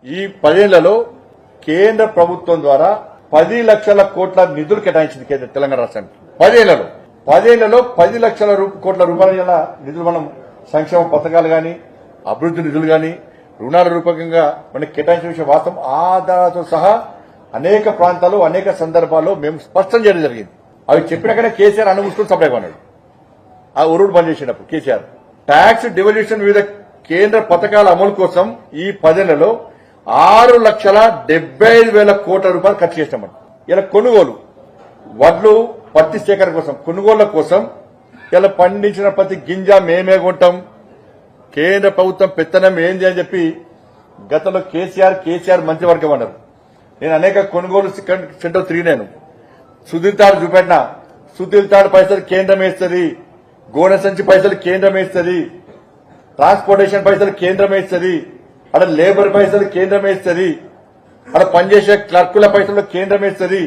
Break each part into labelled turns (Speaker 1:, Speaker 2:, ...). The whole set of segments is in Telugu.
Speaker 1: ఈ 10 ఏళ్లలో కేంద్ర ప్రభుత్వం ద్వారా 10 లక్షల కోట్ల నిధులు కేటాయించింది కేంద్ర తెలంగాణ రాష్ట్రానికి. 10 ఏళ్లలో 10 లక్షల కోట్ల రూపాయల నిధులు మనం సంక్షేమ పథకాలు గాని అభివృద్ధి నిధులు గాని రుణాల రూపకంగా మనకి కేటాయించిన విషయం వాస్తవం. ఆధారాలతో సహా అనేక ప్రాంతాల్లో అనేక సందర్భాల్లో మేము స్పష్టం చేయడం జరిగింది. అవి చెప్పినాకనే కేసీఆర్ అనుమూసుకుని సప్లై కొన్నాడు. ఆ ఉరుడు బంద్ చేసినప్పుడు కేసీఆర్ ట్యాక్స్ డివల్యూషన్ వివిధ కేంద్ర పథకాల అమలు కోసం ఈ 10 ఏళ్లలో 6,75,000 కోట్ల రూపాయలు ఖర్చు చేసినాం. ఇలా కొనుగోలు వడ్లు పత్తి సేకరణ కోసం కొనుగోళ్ల కోసం ఇలా పండించిన ప్రతి గింజ మేమే కొంటాం, కేంద్ర ప్రభుత్వం పెత్తనం ఏంది అని చెప్పి గతంలో కేసీఆర్ మంత్రివర్గం అన్నారు. నేను అనేక కొనుగోలు సెంటర్ తిరిగినాను. సుధీర్ తాడు చూపెట్టినా, సుధీర్ తాడు పైసలు కేంద్రం వేస్తుంది, గోనె సంచి పైసలు కేంద్రం వేస్తుంది, ట్రాన్స్పోర్టేషన్ పైసలు కేంద్రం వేస్తుంది, అక్కడ లేబర్ పైసలు కేంద్రం వేస్తుంది, అక్కడ పనిచేసే క్లర్కుల పైసలు కేంద్రం వేస్తుంది,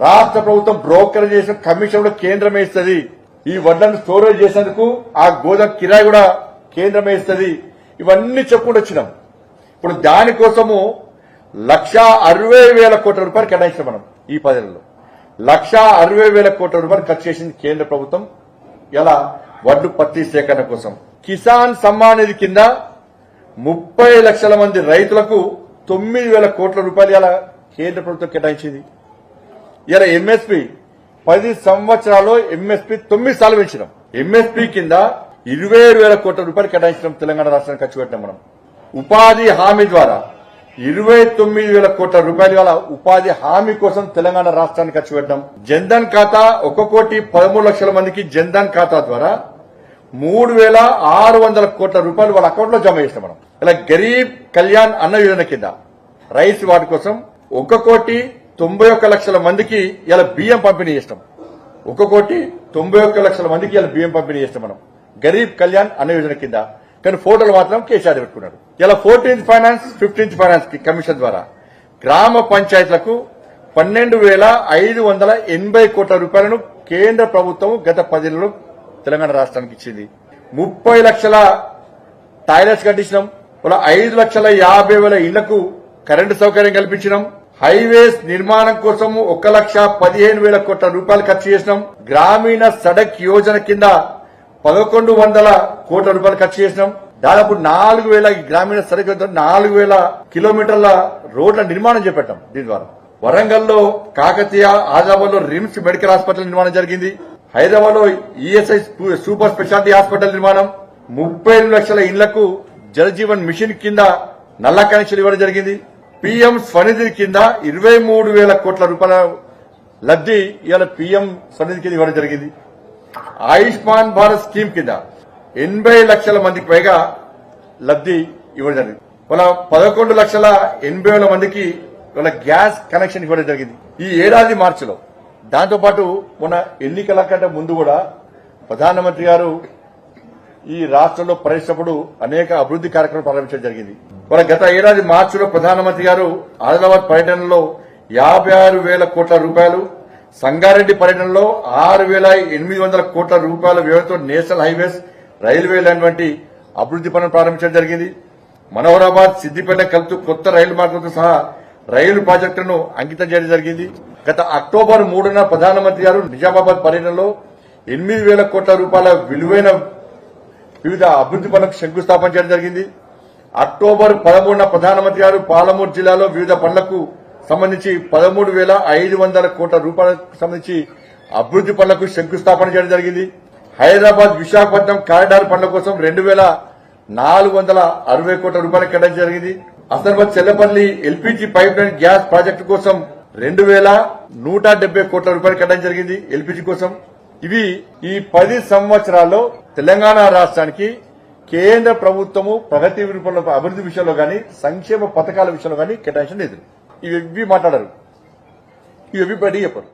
Speaker 1: రాష్ట్ర ప్రభుత్వం బ్రోకర్ చేసిన కమిషన్ కేంద్రం వేస్తుంది, ఈ వడ్లను స్టోరేజ్ చేసేందుకు ఆ గోదాం కిరాయి కూడా కేంద్రం వేస్తుంది. ఇవన్నీ చెప్పుకుంటూ వచ్చినాం. ఇప్పుడు దానికోసము 1,60,000 కోట్ల రూపాయలు కేటాయించాం మనం. ఈ 10 ఏళ్లలో 1,60,000 కోట్ల రూపాయలు ఖర్చు చేసింది కేంద్ర ప్రభుత్వం ఇలా వడ్లు పత్తి సేకరణ కోసం. కిసాన్ సమ్మాన్ నిధి కింద 30 లక్షల మంది రైతులకు 9,000 కోట్ల రూపాయలు ఇలా కేంద్ర ప్రభుత్వం కేటాయించింది. ఇలా ఎంఎస్పీ 10 సంవత్సరాల్లో ఎంఎస్పీ 9 సార్లు పెంచినాం. ఎంఎస్పీ కింద 27,000 కోట్ల రూపాయలు కేటాయించడం తెలంగాణ రాష్ట్రానికి ఖర్చు పెట్టినాం మనం. ఉపాధి హామీ ద్వారా 29,000 కోట్ల రూపాయలు గల ఉపాధి హామీ కోసం తెలంగాణ రాష్ట్రానికి ఖర్చు పెట్టాం. జన్ధన్ ఖాతా 1,13,00,000 మందికి జన్ధన్ ఖాతా ద్వారా 3,600 కోట్ల రూపాయలు వాళ్ళ అకౌంట్ లో జమ చేస్తాం మనం. ఇలా గరీబ్ కళ్యాణ్ అన్న యోజన కింద రైస్ వాటి కోసం 1,91,00,000 మందికి ఇలా బియ్యం పంపిణీ చేస్తాం. 1,91,00,000 మందికి ఇలా బియ్యం పంపిణీ చేస్తాం మనం గరీబ్ కళ్యాణ్ అన్న యోజన కింద. కానీ ఫోటోలు మాత్రం కేసీఆర్ పెట్టుకున్నాడు. ఇలా 14th ఫైనాన్స్ 15th ఫైనాన్స్ కి కమిషన్ ద్వారా గ్రామ పంచాయతీలకు 12,580 కోట్ల రూపాయలను కేంద్ర ప్రభుత్వం గత 10 ఏళ్లలో తెలంగాణ రాష్ట్రానికి ఇచ్చింది. 30 లక్షల టాయిలెట్స్ కట్టించినాం. 5,50,000 ఇళ్లకు కరెంటు సౌకర్యం కల్పించినాం. హైవేస్ నిర్మాణం కోసం 1,15,000 కోట్ల రూపాయలు ఖర్చు చేసినాం. గ్రామీణ సడక్ యోజన కింద 1,100 కోట్ల రూపాయలు ఖర్చు చేసినాం. దాదాపు 4,000 గ్రామీణ సడక్ 4,000 కిలోమీటర్ల రోడ్ల నిర్మాణం చేపట్టాం. దీని ద్వారా వరంగల్లో కాకతీయ, ఆదిలాబాద్ లో రిమ్స్ మెడికల్ హాస్పిటల్ నిర్మాణం జరిగింది. హైదరాబాద్ లో ఈఎస్ఐ సూపర్ స్పెషాలిటీ హాస్పిటల్ నిర్మాణం. 32 లక్షల ఇళ్లకు జలజీవన్ మిషన్ కింద నల్ల కనెక్షన్ ఇవ్వడం జరిగింది. పీఎం స్వనిధి కింద 23,000 కోట్ల రూపాయల లబ్ది ఇవాళ పీఎం స్వనిధి కింద ఇవ్వడం జరిగింది. ఆయుష్మాన్ భారత్ స్కీమ్ కింద 80 లక్షల మందికి పైగా లబ్ది ఇవ్వడం జరిగింది. వాళ్ళ 11,80,000 మందికి వాళ్ళ గ్యాస్ కనెక్షన్ ఇవ్వడం జరిగింది ఈ ఏడాది మార్చిలో. దాంతోపాటు మొన్న ఎన్నికల కంటే ముందు కూడా ప్రధానమంత్రి గారు ఈ రాష్ట్రంలో పర్యటించినప్పుడు అనేక అభివృద్ది కార్యక్రమాలు ప్రారంభించడం జరిగింది. వాళ్ళ గత ఏడాది మార్చిలో ప్రధానమంత్రి గారు ఆదిలాబాద్ పర్యటనలో 56,000 కోట్ల రూపాయలు, సంగారెడ్డి పర్యటనలో 6,800 కోట్ల రూపాయల వ్యయంతో నేషనల్ హైవేస్, రైల్వే లైన్ వంటి అభివృద్ది పనులు ప్రారంభించడం జరిగింది. మనోహరాబాద్, సిద్దిపేట కలుపుతూ కొత్త రైలు మార్గంతో సహా రైలు ప్రాజెక్టులను అంకితం చేయడం జరిగింది. గత అక్టోబర్ 3న ప్రధానమంత్రి గారు నిజామాబాద్ పర్యటనలో 8,000 కోట్ల రూపాయల విలువైన వివిధ అభివృద్ది పనులకు శంకుస్థాపన చేయడం జరిగింది. అక్టోబర్ 13న ప్రధానమంత్రి గారు పాలమూరు జిల్లాలో వివిధ పనులకు సంబంధించి 13,500 కోట్ల రూపాయలకు సంబంధించి అభివృద్ది పనులకు శంకుస్థాపన చేయడం జరిగింది. హైదరాబాద్ విశాఖపట్నం కారిడార్ పనుల కోసం 2,460 కోట్ల రూపాయలు కేటాయించడం జరిగింది. Hasanabad Chellapalli LPG pipe line gas project కోసం 2,170 కోట్ల రూపాయలు కేటాయించడం జరిగింది ఎల్పీజీ కోసం. ఇవి ఈ 10 సంవత్సరాల్లో తెలంగాణ రాష్ట్రానికి కేంద్ర ప్రభుత్వము ప్రగతి రూపంలో అభివృద్ది విషయంలో గాని సంక్షేమ పథకాల విషయంలో గాని కేటాయించిన నిధులు. ఇవి మాట్లాడారు, ఇవి బయటికి చెప్పారు.